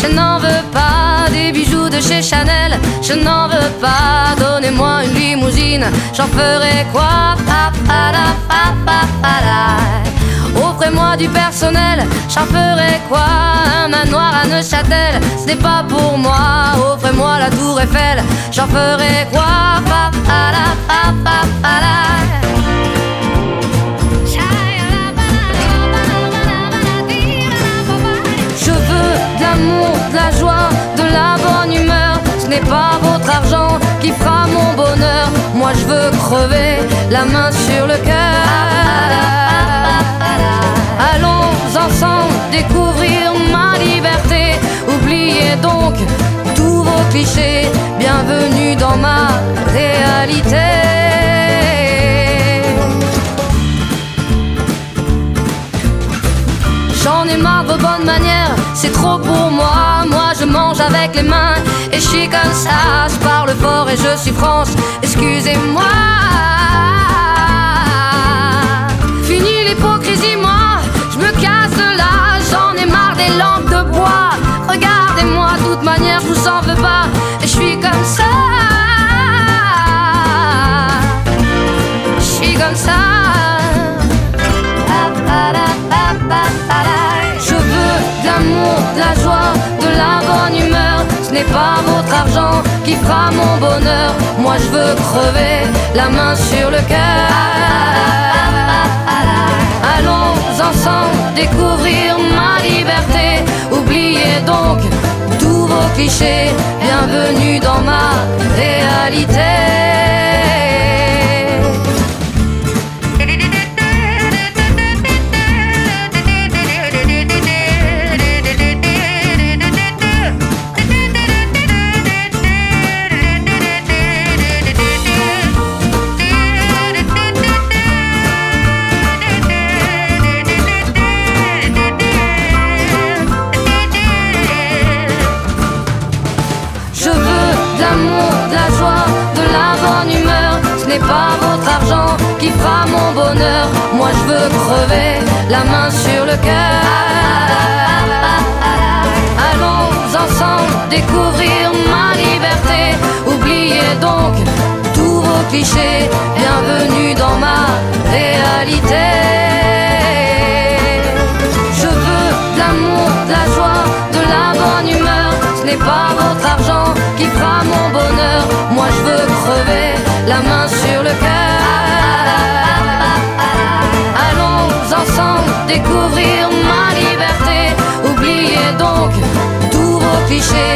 Je n'en veux pas des bijoux de chez Chanel, je n'en veux pas. Donnez-moi une limousine, j'en ferai quoi? Offrez-moi du personnel, j'en ferai quoi? Un manoir à Neuchâtel, ce n'est pas pour moi. Offrez-moi la tour Eiffel, j'en ferai quoi? Je veux de l'amour, de la joie, de la bonne humeur. Ce n'est pas votre argent qui fera mon bonheur. Moi je veux crever la main sur le cœur. Allons ensemble découvrir ma liberté. Oubliez donc tous vos clichés. Bienvenue dans ma réalité. J'en ai marre de vos bonnes manières, c'est trop pour moi. Moi je mange avec les mains et je suis comme ça. Je parle fort et je suis France, excusez-moi. Fini l'hypocrisie, moi je me casse de là. J'en ai marre des lampes de bois. Regardez-moi, de toute manière je vous en veux pas. Et je suis comme ça. Je suis comme ça. Je veux de l'amour, de la joie, de la bonne humeur. Ce n'est pas votre argent qui fera mon bonheur. Moi je veux crever la main sur le cœur. Allons ensemble découvrir ma liberté. Oubliez donc tous vos clichés. Bienvenue dans ma réalité. Ce n'est pas votre argent qui fera mon bonheur. Moi je veux crever la main sur le cœur. Allons ensemble découvrir ma liberté. Oubliez donc tous vos clichés. Bienvenue dans ma réalité. Je veux de l'amour, de la joie, de la bonne humeur. Ce n'est pas votre argent qui fera mon bonheur. Moi je veux crever la main sur le cœur. Allons ensemble découvrir ma liberté. Oubliez donc tous vos clichés.